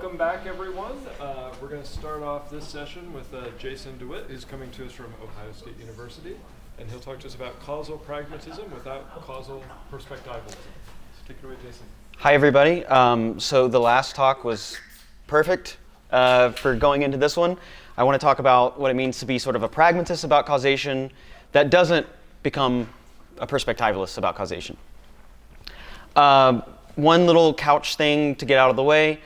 welcome back, everyone. We're going to start off this session with Jason DeWitt, who's coming to us from Ohio State University, and he'll talk to us about causal pragmatism without causal perspectivalism. So take it away, Jason. Hi, everybody. So the last talk was perfect for going into this one. I want to talk about what it means to be sort of a pragmatist about causation that doesn't become a perspectivalist about causation. One little couch thing to get out of the way.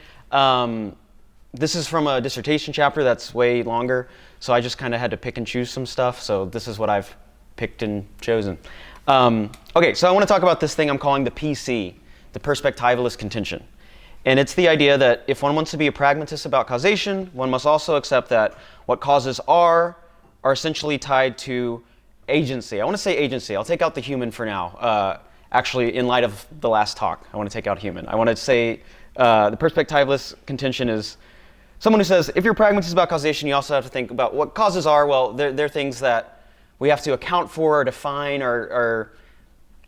This is from a dissertation chapter that's way longer, so I just kind of had to pick and choose some stuff, so this is what I've picked and chosen. Okay, so I want to talk about this thing I'm calling the PC, the perspectivalist contention. And it's the idea that if one wants to be a pragmatist about causation, one must also accept that what causes are essentially tied to agency. I want to say agency. I'll take out the human for now. Actually, in light of the last talk, I want to take out human. I want to say the perspectivalist contention is someone who says, if you're pragmatist about causation, you also have to think about what causes are. Well, they're things that we have to account for or define or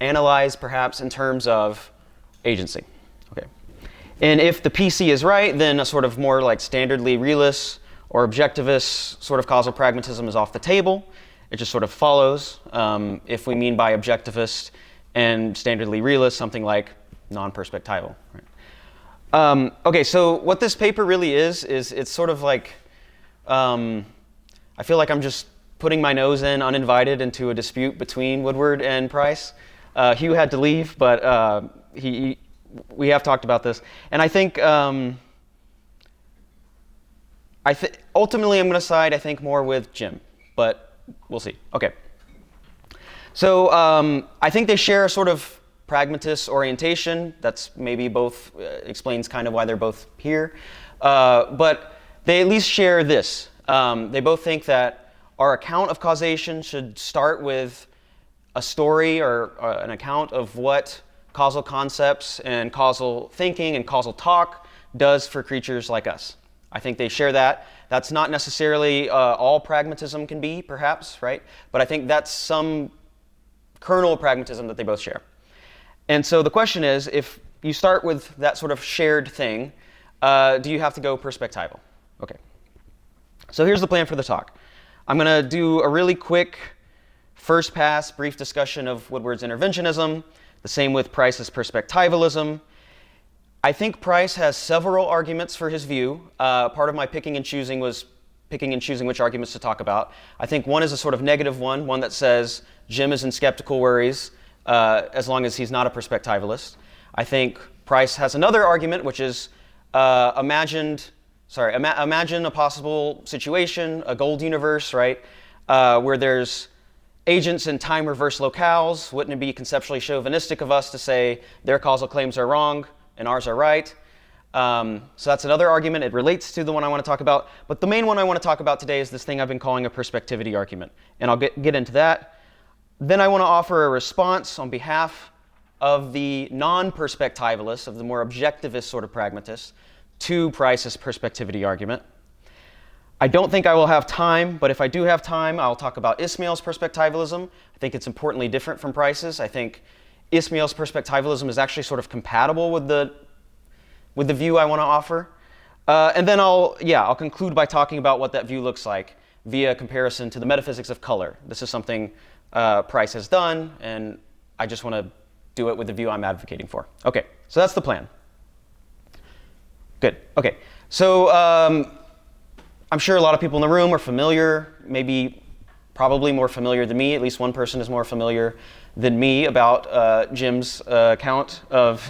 analyze, perhaps, in terms of agency. Okay. And if the PC is right, then a sort of more like standardly realist or objectivist sort of causal pragmatism is off the table. It just sort of follows. If we mean by objectivist and standardly realist, something like non-perspectival. Right? Okay, so what this paper really is it's sort of like, I feel like I'm just putting my nose in uninvited into a dispute between Woodward and Price. Hugh had to leave, but we have talked about this. And I think, ultimately I'm going to side, I think, more with Jim, but we'll see. Okay. So I think they share a sort of pragmatist orientation. That's maybe both explains kind of why they're both here. But they at least share this. They both think that our account of causation should start with a story or an account of what causal concepts and causal thinking and causal talk does for creatures like us. I think they share that. That's not necessarily all pragmatism can be, perhaps, right? But I think that's some kernel of pragmatism that they both share. And so the question is, if you start with that sort of shared thing, do you have to go perspectival? Okay. So here's the plan for the talk. I'm going to do a really quick first pass, brief discussion of Woodward's interventionism, the same with Price's perspectivalism. I think Price has several arguments for his view. Part of my picking and choosing was picking and choosing which arguments to talk about. I think one is a sort of negative one that says Jim is in skeptical worries as long as he's not a perspectivalist. I think Price has another argument, which is imagine a possible situation, a gold universe, right, where there's agents in time reverse locales. Wouldn't it be conceptually chauvinistic of us to say their causal claims are wrong and ours are right? So that's another argument. It relates to the one I want to talk about. But the main one I want to talk about today is this thing I've been calling a perspectivity argument. And I'll get into that. Then I want to offer a response on behalf of the non-perspectivalists, of the more objectivist sort of pragmatists, to Price's perspectivity argument. I don't think I will have time, but if I do have time, I'll talk about Ismail's perspectivalism. I think it's importantly different from Price's. I think Ismail's perspectivalism is actually sort of compatible with the view I want to offer. And then I'll conclude by talking about what that view looks like via comparison to the metaphysics of color. This is something Price has done, and I just want to do it with the view I'm advocating for. Okay, so that's the plan. Good. Okay, so I'm sure a lot of people in the room are familiar, probably more familiar than me. At least one person is more familiar than me about Jim's account of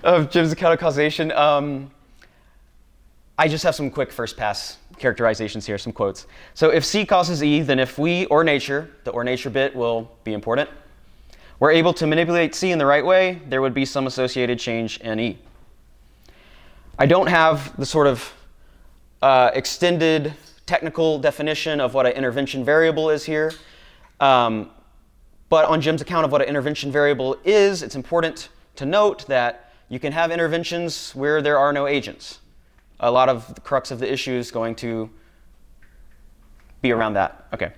of Jim's account of causation. I just have some quick first pass characterizations here, some quotes. So if C causes E, then if we, or nature, the or nature bit will be important, were able to manipulate C in the right way, there would be some associated change in E. I don't have the sort of extended technical definition of what an intervention variable is here. But on Jim's account of what an intervention variable is, it's important to note that you can have interventions where there are no agents. A lot of the crux of the issue is going to be around that. Okay.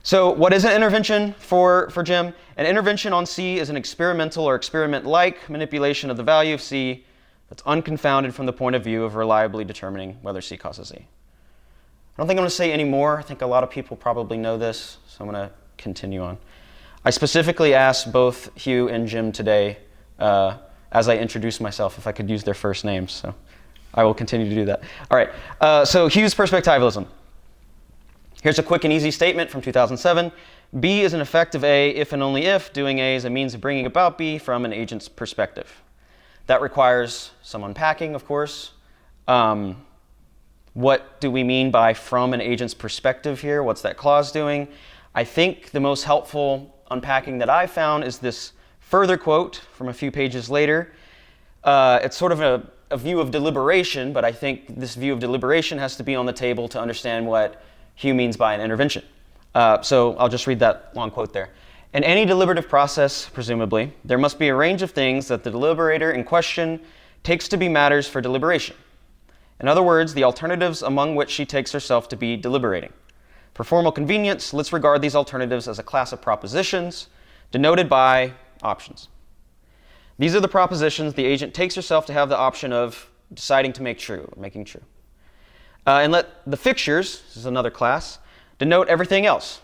So what is an intervention for Jim? An intervention on C is an experimental or experiment-like manipulation of the value of C that's unconfounded from the point of view of reliably determining whether C causes E. I don't think I'm going to say any more. I think a lot of people probably know this, so I'm going to continue on. I specifically asked both Hugh and Jim today, as I introduced myself, if I could use their first names, so I will continue to do that. All right, so Hugh's perspectivalism. Here's a quick and easy statement from 2007. B is an effect of A if and only if doing A is a means of bringing about B from an agent's perspective. That requires some unpacking, of course. What do we mean by from an agent's perspective here? What's that clause doing? I think the most helpful unpacking that I found is this further quote from a few pages later. It's sort of a view of deliberation, but I think this view of deliberation has to be on the table to understand what Hugh means by an intervention. So I'll just read that long quote there. In any deliberative process, presumably, there must be a range of things that the deliberator in question takes to be matters for deliberation. In other words, the alternatives among which she takes herself to be deliberating. For formal convenience, let's regard these alternatives as a class of propositions denoted by options. These are the propositions the agent takes herself to have the option of deciding to make true, or making true. And let the fixtures, this is another class, denote everything else.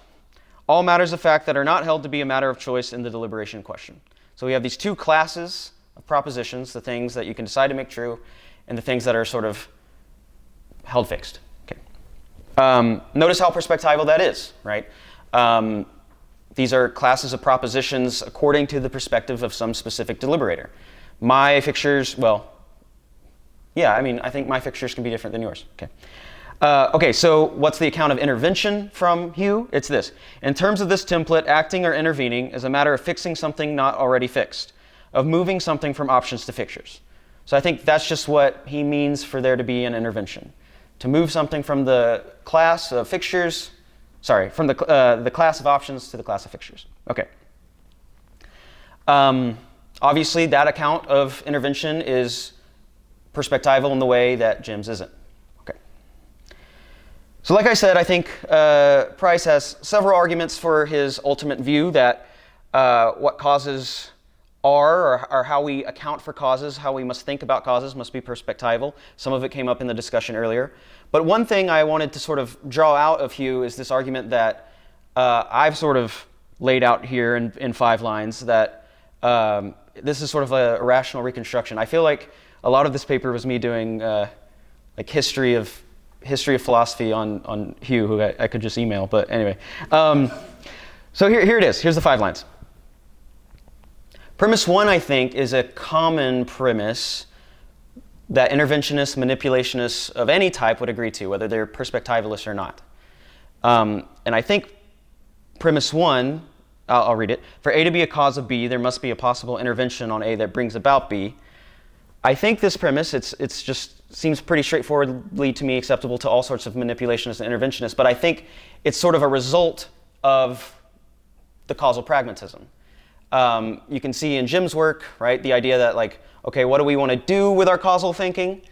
All matters of fact that are not held to be a matter of choice in the deliberation question. So we have these two classes of propositions, the things that you can decide to make true, and the things that are sort of held fixed. Okay. Notice how perspectival that is, right? These are classes of propositions according to the perspective of some specific deliberator. My fixtures, well, yeah, I mean, I think my fixtures can be different than yours. Okay. Okay, so what's the account of intervention from Hugh? It's this. In terms of this template, acting or intervening is a matter of fixing something not already fixed, of moving something from options to fixtures. So I think that's just what he means for there to be an intervention. To move something from the class of fixtures, from the class of options to the class of fixtures. Okay. Obviously, that account of intervention is perspectival in the way that Jim's isn't. Okay. So like I said, I think Price has several arguments for his ultimate view that what causes are, or how we account for causes, how we must think about causes must be perspectival. Some of it came up in the discussion earlier. But one thing I wanted to sort of draw out of Hugh is this argument that I've sort of laid out here in 5 lines, that this is sort of a rational reconstruction. I feel like a lot of this paper was me doing like history of philosophy on Hugh, who I could just email, but anyway. So here it is. Here's the 5 lines. Premise 1, I think, is a common premise that interventionists, manipulationists of any type would agree to, whether they're perspectivalists or not. And I think premise 1, I'll read it. For A to be a cause of B, there must be a possible intervention on A that brings about B. I think this premise, it's just seems pretty straightforwardly to me acceptable to all sorts of manipulationists and interventionists, but I think it's sort of a result of the causal pragmatism. You can see in Jim's work, right, the idea that, like, okay, what do we want to do with our causal thinking?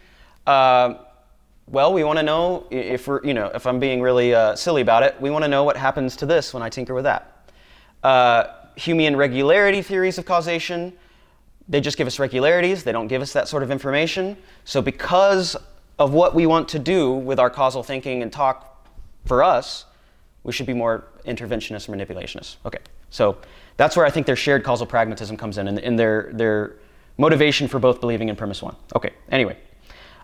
Well, we want to know, if I'm being really silly about it, we want to know what happens to this when I tinker with that. Humean regularity theories of causation, they just give us regularities. They don't give us that sort of information. So because of what we want to do with our causal thinking and talk for us, we should be more interventionist or manipulationist. Okay, so that's where I think their shared causal pragmatism comes in their motivation for both believing in premise 1. Okay, anyway.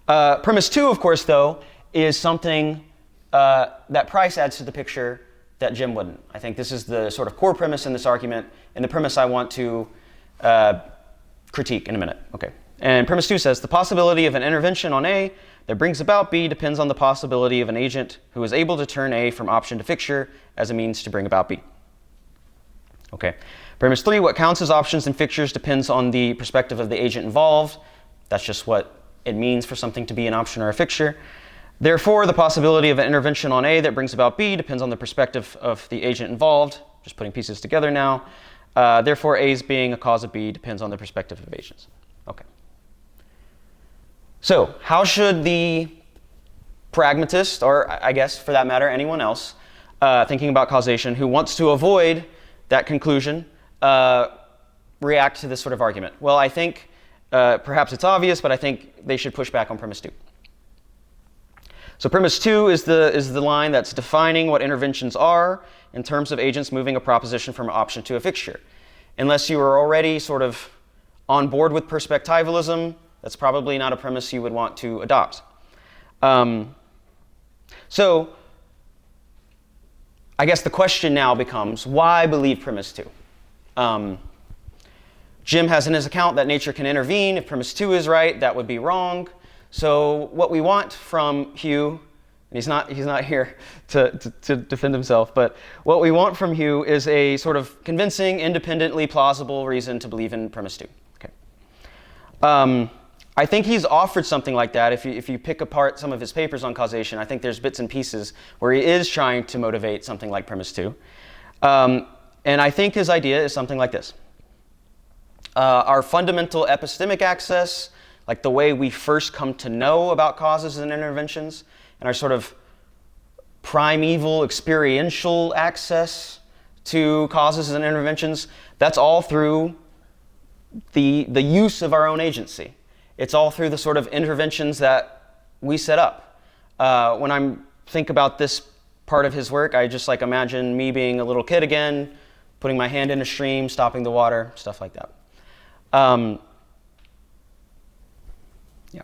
Premise 2, of course, though, is something that Price adds to the picture that Jim wouldn't. I think this is the sort of core premise in this argument, and the premise I want to critique in a minute. Okay. And premise 2 says, the possibility of an intervention on A that brings about B depends on the possibility of an agent who is able to turn A from option to fixture as a means to bring about B. Okay. Premise 3, what counts as options and fixtures depends on the perspective of the agent involved. That's just what it means for something to be an option or a fixture. Therefore, the possibility of an intervention on A that brings about B depends on the perspective of the agent involved. Just putting pieces together now. Therefore, A's being a cause of B depends on the perspective of agents. Okay. So, how should the pragmatist, or I guess for that matter, anyone else, thinking about causation, who wants to avoid that conclusion, react to this sort of argument? Well, I think perhaps it's obvious, but I think they should push back on premise 2. So premise 2 is the line that's defining what interventions are in terms of agents moving a proposition from an option to a fixture. Unless you are already sort of on board with perspectivalism, that's probably not a premise you would want to adopt. So I guess the question now becomes, why believe premise 2? Jim has in his account that nature can intervene. If premise 2 is right, that would be wrong. So what we want from Hugh, and he's not here to defend himself, but what we want from Hugh is a sort of convincing, independently plausible reason to believe in premise 2. Okay. I think he's offered something like that. If you pick apart some of his papers on causation, I think there's bits and pieces where he is trying to motivate something like premise 2. And I think his idea is something like this. Our fundamental epistemic access, like the way we first come to know about causes and interventions, and our sort of primeval experiential access to causes and interventions, that's all through the use of our own agency. It's all through the sort of interventions that we set up. When I think about this part of his work, I just like imagine me being a little kid again, putting my hand in a stream, stopping the water, stuff like that. Yeah.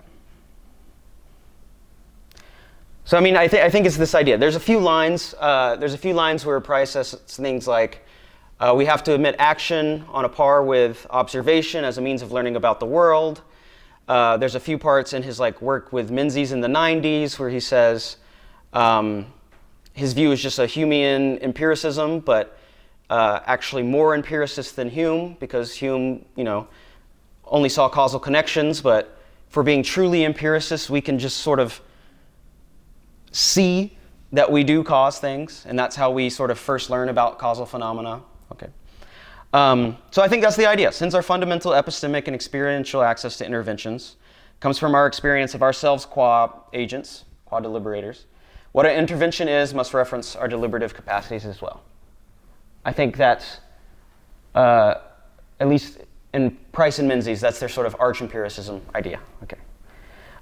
So I mean, I think it's this idea. There's a few lines. Where Price says things like, we have to admit action on a par with observation as a means of learning about the world. There's a few parts in his work with Menzies in the 90s where he says his view is just a Humean empiricism, but actually more empiricist than Hume, because Hume, only saw causal connections, but for being truly empiricists, we can just sort of see that we do cause things, and that's how we sort of first learn about causal phenomena. Okay. So I think that's the idea. Since our fundamental epistemic and experiential access to interventions comes from our experience of ourselves qua agents, qua deliberators, what an intervention is must reference our deliberative capacities as well. I think that's, at least in Price and Menzies, that's their sort of arch empiricism idea. Okay.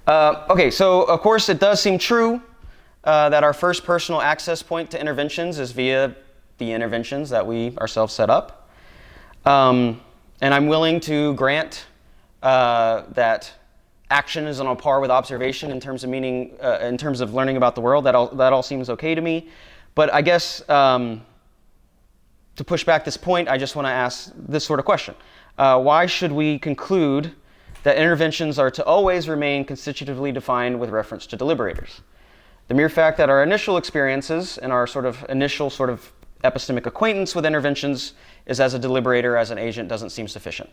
Okay, so of course it does seem true that our first personal access point to interventions is via the interventions that we ourselves set up. And I'm willing to grant that action is on par with observation in terms of meaning, in terms of learning about the world. That all seems okay to me. But I guess to push back this point, I just want to ask this sort of question. Why should we conclude that interventions are to always remain constitutively defined with reference to deliberators? The mere fact that our initial experiences and our sort of initial sort of epistemic acquaintance with interventions is as a deliberator, as an agent, doesn't seem sufficient.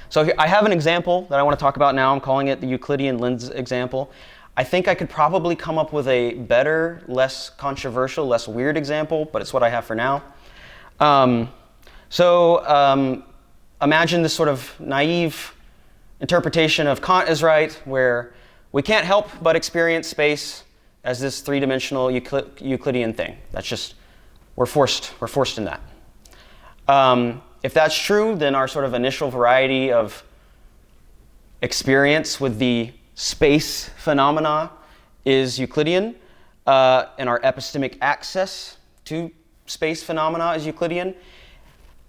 So here, I have an example that I want to talk about now. I'm calling it the Euclidean lens example. I think I could probably come up with a better, less controversial, less weird example, but it's what I have for now. Imagine this sort of naive interpretation of Kant is right, where we can't help but experience space as this three-dimensional Euclidean thing. That's just, we're forced in that. If that's true, then our sort of initial variety of experience with the space phenomena is Euclidean, and our epistemic access to space phenomena is Euclidean.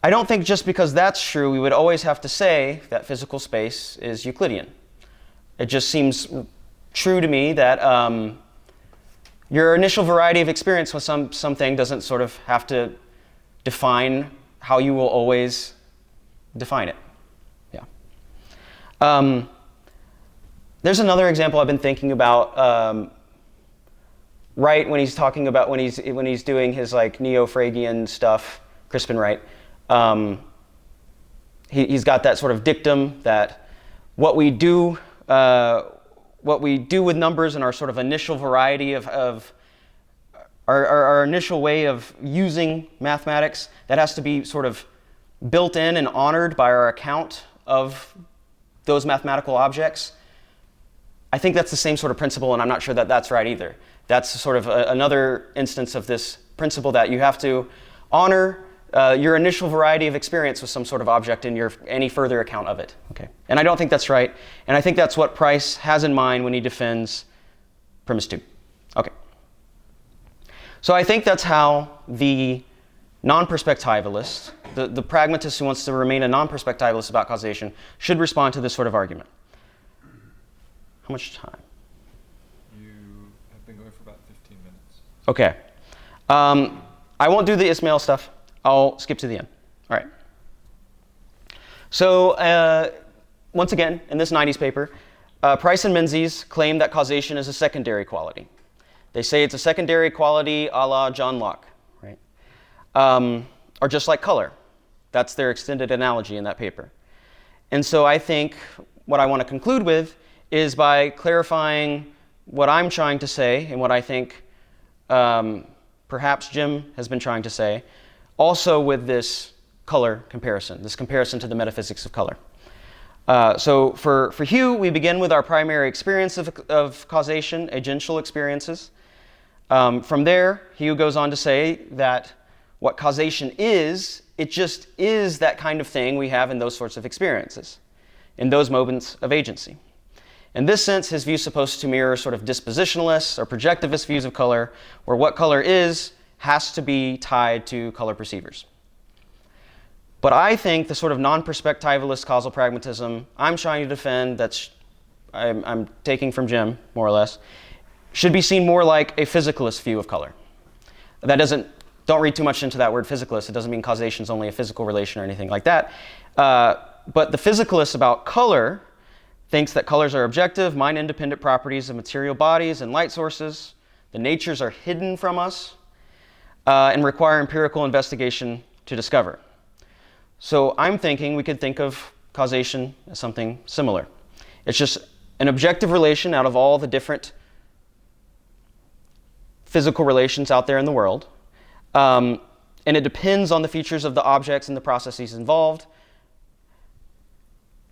I don't think just because that's true, we would always have to say that physical space is Euclidean. It just seems true to me that your initial variety of experience with something doesn't sort of have to define how you will always define it. Yeah. There's another example I've been thinking about. Wright, when he's talking about when he's doing his neo-Fregean stuff, Crispin Wright, he's got that sort of dictum that what we do with numbers and our sort of initial variety of our initial way of using mathematics, that has to be sort of built in and honored by our account of those mathematical objects. I think that's the same sort of principle, and I'm not sure that that's right either. That's sort of another instance of this principle that you have to honor your initial variety of experience with some sort of object in your any further account of it. Okay, and I don't think that's right, and I think that's what Price has in mind when he defends premise 2. Okay, so I think that's how the non-perspectivalist, the pragmatist who wants to remain a non-perspectivalist about causation, should respond to this sort of argument. How much time? You have been going for about 15 minutes. Okay. I won't do the Ismail stuff. I'll skip to the end. All right. So once again, in this 90s paper, Price and Menzies claim that causation is a secondary quality. They say it's a secondary quality a la John Locke, right? Or just like color. That's their extended analogy in that paper. And so I think what I want to conclude with is by clarifying what I'm trying to say and what I think perhaps Jim has been trying to say, also with this color comparison, this comparison to the metaphysics of color. So for Hugh, we begin with our primary experience of causation, agential experiences. From there, Hugh goes on to say that what causation is, it just is that kind of thing we have in those sorts of experiences, in those moments of agency. In this sense, his view is supposed to mirror sort of dispositionalist or projectivist views of color, where what color is has to be tied to color perceivers. But I think the sort of non-perspectivalist causal pragmatism I'm trying to defend, I'm taking from Jim, more or less, should be seen more like a physicalist view of color. Don't read too much into that word physicalist. It doesn't mean causation is only a physical relation or anything like that. But the physicalist about color thinks that colors are objective, mind-independent properties of material bodies and light sources. The natures are hidden from us and require empirical investigation to discover. So I'm thinking we could think of causation as something similar. It's just an objective relation out of all the different physical relations out there in the world. And it depends on the features of the objects and the processes involved.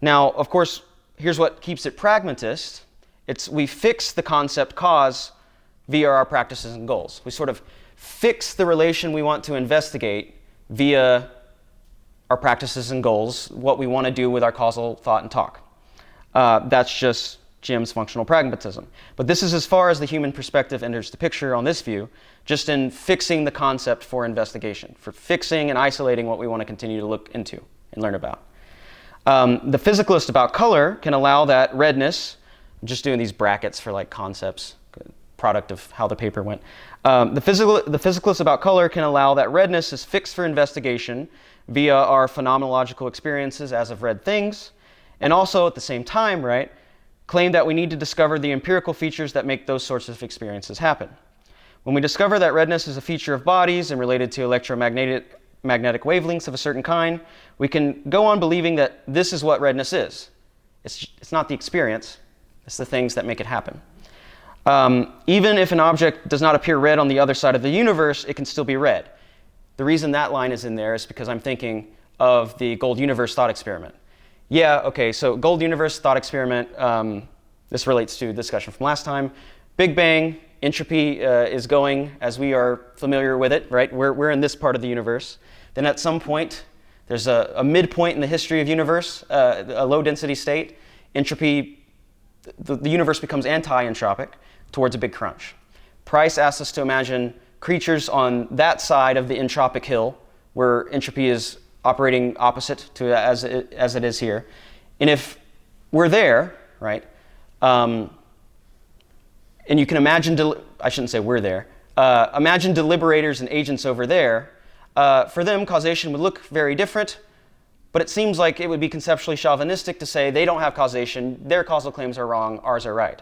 Now, of course, here's what keeps it pragmatist. We fix the concept cause via our practices and goals. We sort of fix the relation we want to investigate via our practices and goals, what we want to do with our causal thought and talk. That's just Jim's functional pragmatism. But this is as far as the human perspective enters the picture on this view, just in fixing the concept for investigation, for fixing and isolating what we want to continue to look into and learn about. The physicalist about color can allow that redness, I'm just doing these brackets for like concepts, product of how the paper went. The physicalist about color can allow that redness is fixed for investigation via our phenomenological experiences as of red things, and also at the same time, right, claim that we need to discover the empirical features that make those sorts of experiences happen. When we discover that redness is a feature of bodies and related to magnetic wavelengths of a certain kind, we can go on believing that this is what redness is. It's not the experience, it's the things that make it happen. Even if an object does not appear red on the other side of the universe, it can still be red. The reason that line is in there is because I'm thinking of the gold universe thought experiment. Yeah, okay, so gold universe thought experiment, this relates to the discussion from last time. Big Bang, entropy is going as we are familiar with it, right? We're in this part of the universe. Then at some point, there's a midpoint in the history of universe, a low density state. Entropy, the universe becomes anti-entropic towards a big crunch. Price asks us to imagine creatures on that side of the entropic hill where entropy is operating opposite to as it is here. And if we're there, right, and you can imagine, I shouldn't say we're there, imagine deliberators and agents over there. For them, causation would look very different, but it seems like it would be conceptually chauvinistic to say they don't have causation, their causal claims are wrong, ours are right.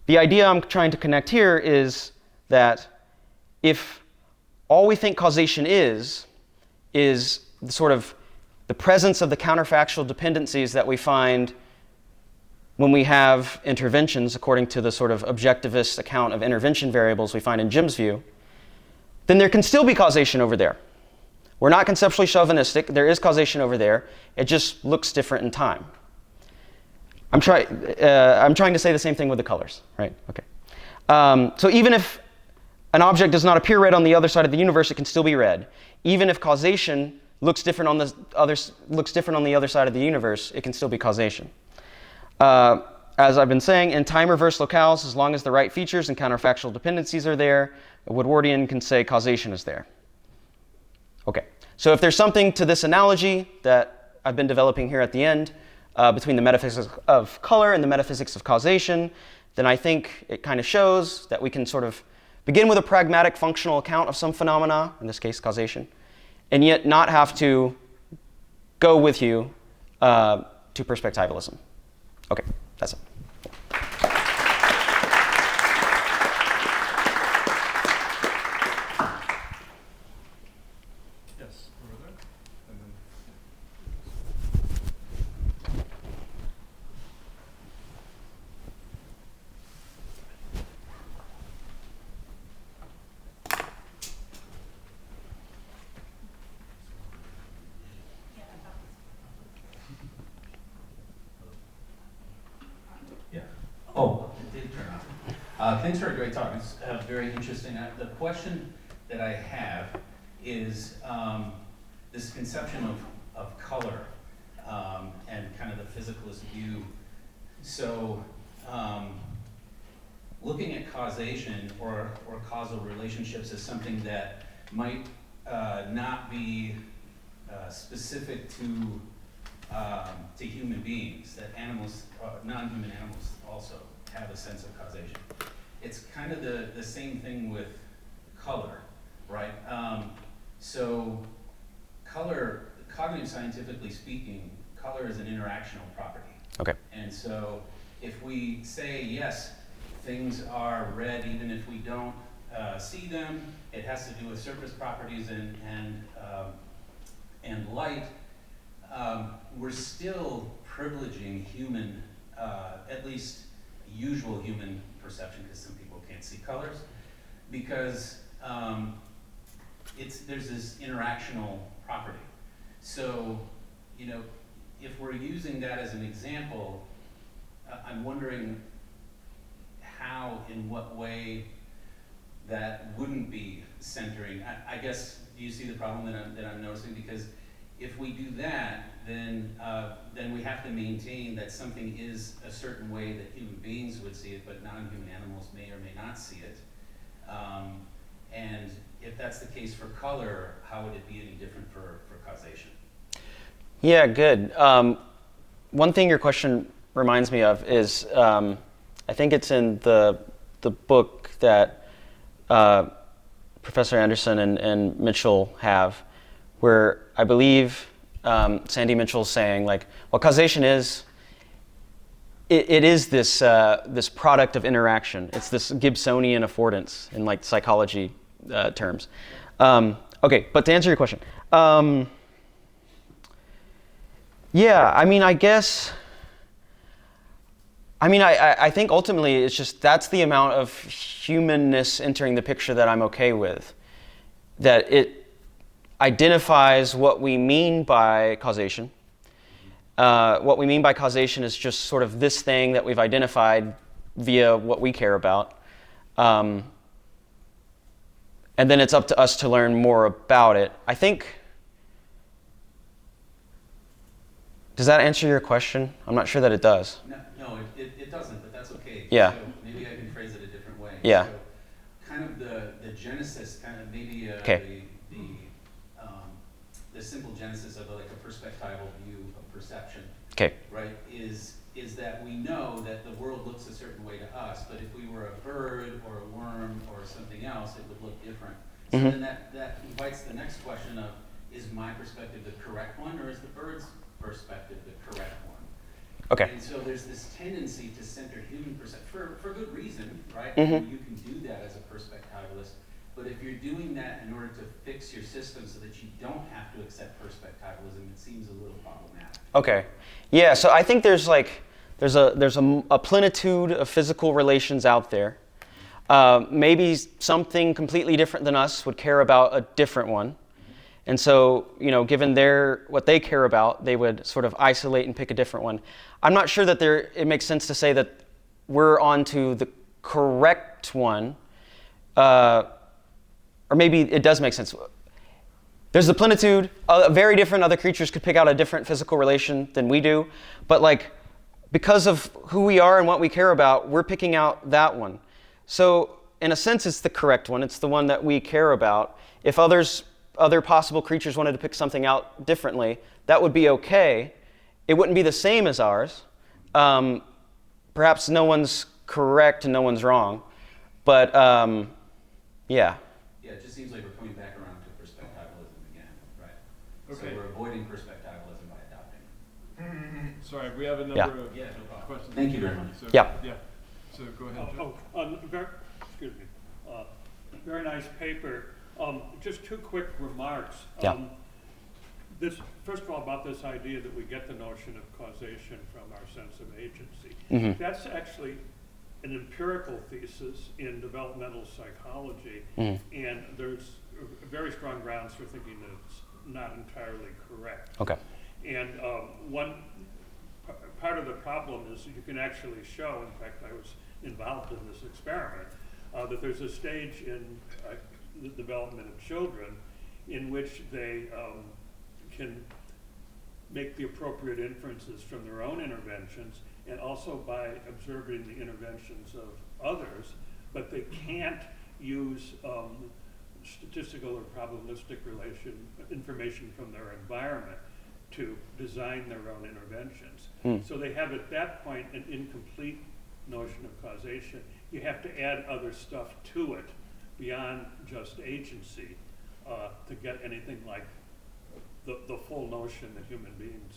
The idea I'm trying to connect here is that if all we think causation is the sort of the presence of the counterfactual dependencies that we find when we have interventions, according to the sort of objectivist account of intervention variables we find in Jim's view, then there can still be causation over there. We're not conceptually chauvinistic. There is causation over there. It just looks different in time. I'm trying to say the same thing with the colors, right? Okay. So even if an object does not appear red on the other side of the universe, it can still be red. Even if causation looks different on the other side of the universe, it can still be causation. As I've been saying, in time-reverse locales, as long as the right features and counterfactual dependencies are there, a Woodwardian can say causation is there. Okay. So if there's something to this analogy that I've been developing here at the end, between the metaphysics of color and the metaphysics of causation, then I think it kind of shows that we can sort of begin with a pragmatic functional account of some phenomena, in this case causation, and yet not have to go with you to perspectivalism. Okay, that's it. Yes, over there. And then Yeah. Oh, it did turn on. Thanks for a great talk. It's very interesting. The question that I have is this conception of color and kind of the physicalist view. So looking at causation or causal relationships as something that might not be specific to human beings, that animals, non-human animals also have a sense of causation. It's kind of the same thing with color, right? So color, cognitive scientifically speaking, color is an interactional property. Okay. And so if we say, yes, things are red even if we don't see them, it has to do with surface properties and light, we're still privileging human, at least usual human perception, because some people can't see colors, because there's this interactional property. So, you know, if we're using that as an example, I'm wondering how, in what way, that wouldn't be centering. I guess, do you see the problem that I'm noticing? Because if we do that, then we have to maintain that something is a certain way that human beings would see it, but non-human animals may or may not see it. And if that's the case for color, how would it be any different for causation? Yeah, good. One thing your question reminds me of is, I think it's in the book that Professor Anderson and Mitchell have, where I believe Sandy Mitchell's saying, like, well, causation is, it is this this product of interaction. It's this Gibsonian affordance in like psychology terms. Okay, but to answer your question, yeah, I mean, I guess, I think ultimately it's just that's the amount of humanness entering the picture that I'm okay with. That it identifies what we mean by causation. What we mean by causation is just sort of this thing that we've identified via what we care about. And then it's up to us to learn more about it. I think, does that answer your question? I'm not sure that it does. No, it doesn't, but that's okay. Yeah. So maybe I can phrase it a different way. Yeah. So kind of the genesis, kind of maybe the simple genesis of like a perspectival view of perception, Okay. right, is that we know that the world looks a certain way to us, but if we were a bird or a worm or something else, it would look different. So then that invites the next question of, is my perspective the correct one, or is the bird's perspective the correct one? Okay. And so there's this tendency to center human perception for good reason, right? Mm-hmm. You can do that as a perspectivalist, but if you're doing that in order to fix your system so that you don't have to accept perspectivalism, it seems a little problematic. Okay. Yeah, so I think there's a plenitude of physical relations out there. Maybe something completely different than us would care about a different one. And so, given what they care about, they would sort of isolate and pick a different one. I'm not sure that it makes sense to say that we're on to the correct one, or maybe it does make sense. There's the plenitude. Very different other creatures could pick out a different physical relation than we do, but because of who we are and what we care about, we're picking out that one. So in a sense, it's the correct one. It's the one that we care about. If other possible creatures wanted to pick something out differently, that would be okay. It wouldn't be the same as ours. Perhaps no one's correct and no one's wrong, but yeah. Yeah, it just seems like we're coming back around to perspectivalism again, right? Okay. So we're avoiding perspectivalism by adopting. Sorry, we have a number Yeah. of Yeah, no problem. questions. Thank you very much. So, Yeah. So go ahead, Joe. Excuse me. Very nice paper. Just two quick remarks. Yeah. First of all, about this idea that we get the notion of causation from our sense of agency. Mhm. That's actually an empirical thesis in developmental psychology, Mhm. and there's very strong grounds for thinking that it's not entirely correct. Okay. And part of the problem is you can actually show, in fact, I was involved in this experiment, that there's a stage in the development of children in which they can make the appropriate inferences from their own interventions and also by observing the interventions of others, but they can't use statistical or probabilistic information from their environment to design their own interventions. So they have at that point an incomplete notion of causation. You have to add other stuff to it beyond just agency to get anything like the full notion that human beings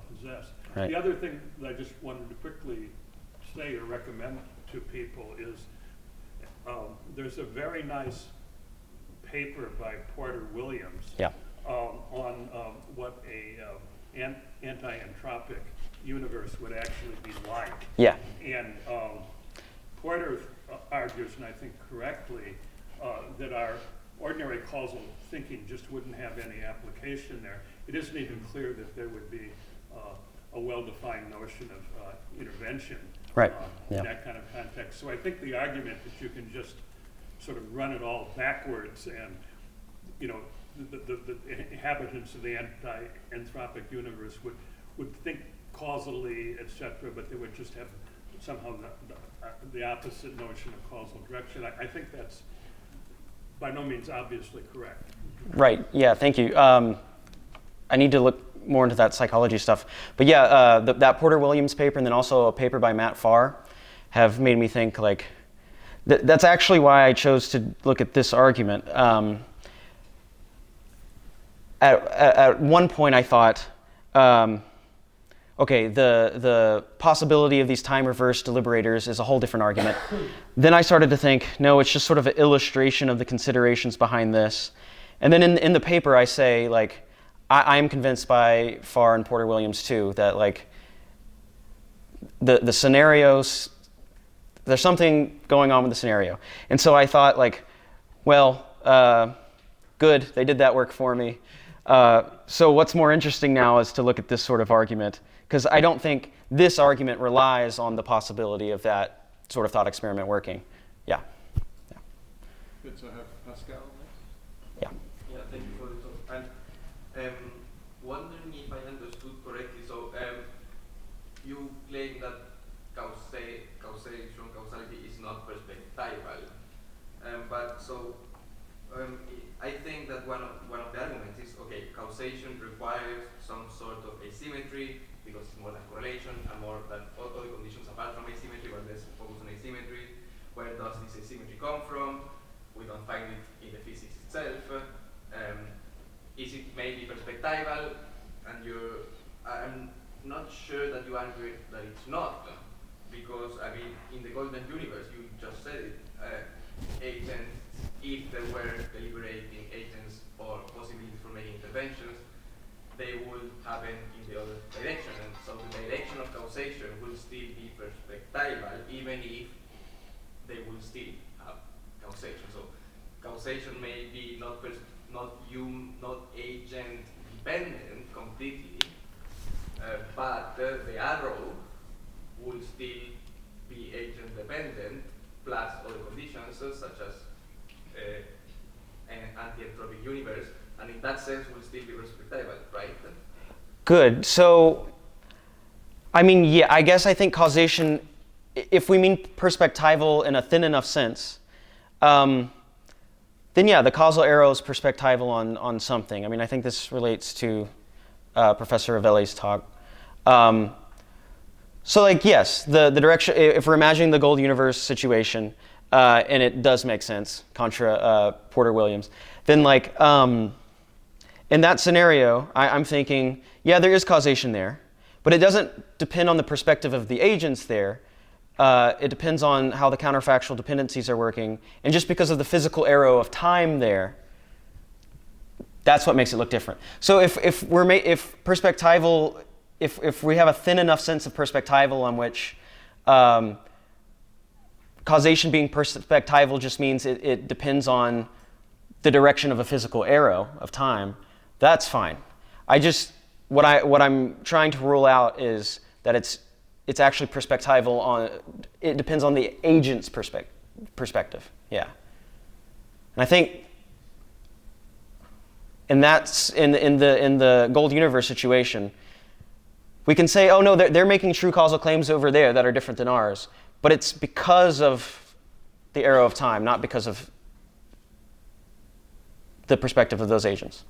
possess. Right. The other thing that I just wanted to quickly say or recommend to people is there's a very nice paper by Porter Williams Yeah. on what an anti-entropic universe would actually be like. Yeah. And Porter argues, and I think correctly, that our ordinary causal thinking just wouldn't have any application there. It isn't even clear that there would be a well-defined notion of intervention Right. in Yeah. that kind of context. So I think the argument that you can just sort of run it all backwards and, the inhabitants of the anti-anthropic universe would think causally, etc., but they would just have somehow the opposite notion of causal direction. I think that's by no means obviously correct. Right. Yeah. Thank you. I need to look more into that psychology stuff. But yeah, that Porter Williams paper and then also a paper by Matt Farr have made me think that's actually why I chose to look at this argument. At one point I thought, okay, the possibility of these time-reversed deliberators is a whole different argument. Then I started to think, no, it's just sort of an illustration of the considerations behind this. And then in the paper I say, I'm convinced by Farr and Porter Williams too, that the scenarios, there's something going on with the scenario. And so I thought good, they did that work for me. So what's more interesting now is to look at this sort of argument, because I don't think this argument relies on the possibility of that sort of thought experiment working. Yeah. Good, so I have Pascal next. Yeah. Yeah, thank you for the talk. And wondering if I understood correctly, so you claim that causality is not perspectival, but so I think that one of the arguments is, okay, causation requires some sort of asymmetry because it's more than correlation and more than all the conditions apart from asymmetry, but let's focus on asymmetry. Where does this asymmetry come from? We don't find it in the physics itself. Is it maybe perspectival? And I'm not sure that you argue that it's not, because I mean, in the golden universe, you just said it, agents, if there were deliberating agents or possibilities for making interventions, they would happen in the other direction. And so the direction of causation will still be perspectival, even if they will still have causation. So causation may be not not agent dependent completely, but the arrow will still be agent dependent plus other conditions such as an anti-entropic universe, and in that sense will still be perspectival, right? Good. So, I mean, yeah, I guess I think causation, if we mean perspectival in a thin enough sense, then yeah, the causal arrow is perspectival on something. I mean, I think this relates to Professor Ravelli's talk. So like, yes, the direction, if we're imagining the gold universe situation, and it does make sense, contra Porter Williams, then like, in that scenario, I'm thinking, yeah, there is causation there, but it doesn't depend on the perspective of the agents there. It depends on how the counterfactual dependencies are working, and just because of the physical arrow of time there, that's what makes it look different. So if perspectival, if we have a thin enough sense of perspectival on which causation being perspectival just means it depends on the direction of a physical arrow of time, that's fine. What I'm trying to rule out is that it's actually perspectival on, it depends on the agent's perspective. Yeah. And I think, and that's in the gold universe situation, we can say, oh no, they're making true causal claims over there that are different than ours, but it's because of the arrow of time, not because of the perspective of those agents.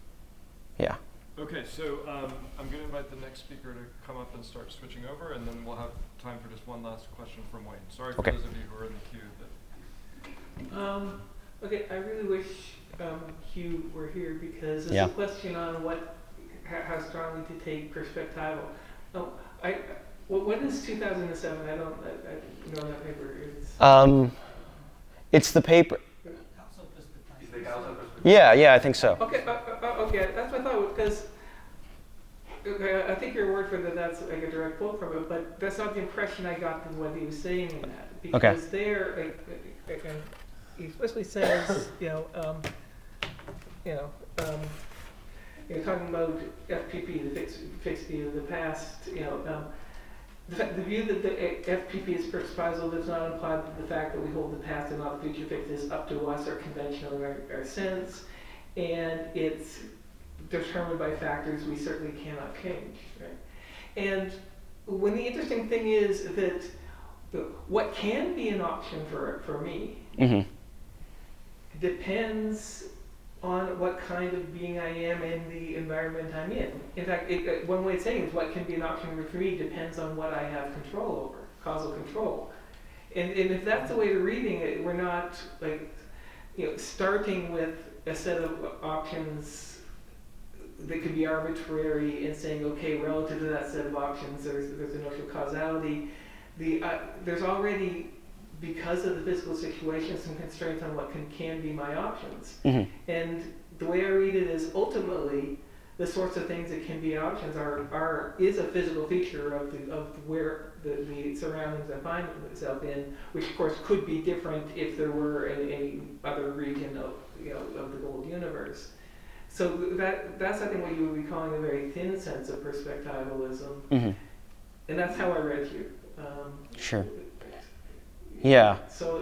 Yeah. Okay, so I'm going to invite the next speaker to come up and start switching over, and then we'll have time for just one last question from Wayne. Sorry for those of you who are in the queue. Okay, I really wish Hugh were here because it's a question on how strongly to take perspectival. What is 2007? I don't know that paper. It's the paper. Is the causal perspective? Yeah, I think so. Okay, okay, that's what I thought, because I think your word for that's like a direct quote from it, but that's not the impression I got from what he was saying in that. Because there, he especially says, you're talking about FPP, the fixed view of the past, the view that the FPP is perspectival does not imply that the fact that we hold the past and not the future fixed is up to us or conventional in our sense, and it's determined by factors we certainly cannot change, right? And when the interesting thing is that what can be an option for me depends on what kind of being I am in the environment I'm in. In fact, one way of saying it is what can be an option for me depends on what I have control over, causal control. And if that's the way to reading it, we're not starting with a set of options that could be arbitrary and saying, okay, relative to that set of options, there's a notion of causality. There's already, because of the physical situation, some constraints on what can be my options. And the way I read it is ultimately the sorts of things that can be options is a physical feature of where the surroundings I find myself in, which of course could be different if there were any other region of the gold universe. So that's I think what you would be calling a very thin sense of perspectivalism, and that's how I read you. Sure. Yeah. So,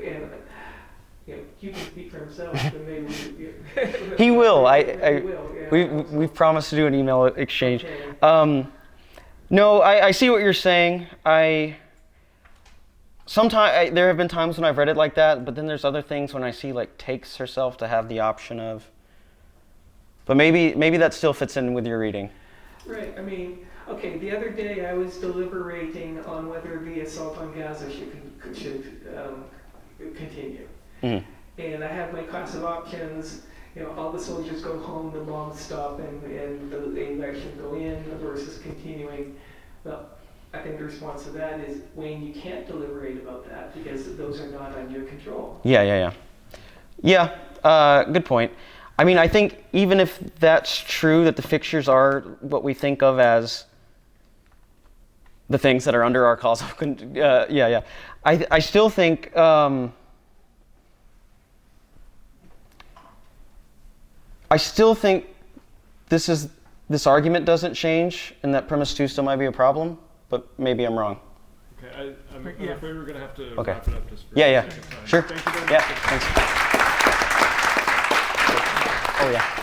and you can speak for himself, but maybe he will. He will. Yeah. We've promised to do an email exchange. Okay. No, I see what you're saying. There have been times when I've read it like that, but then there's other things when I see like takes herself to have the option of. But maybe that still fits in with your reading. Right. I mean, okay. The other day I was deliberating on whether the assault on Gaza should continue, and I have my class of options. All the soldiers go home, the bombs stop, and the aid should go in versus continuing. Well, I think the response to that is, Wayne, you can't deliberate about that because those are not under your control. Yeah. Good point. I mean, I think even if that's true, that the fixtures are what we think of as the things that are under our causal, I still think I still think this argument doesn't change, and that premise 2 still might be a problem, but maybe I'm wrong. Okay, I'm Yeah. afraid we're going to have to Okay. wrap it up just for Yeah, the yeah. sake of time. Sure. Thank you very much. Yeah, thanks. Oh, yeah.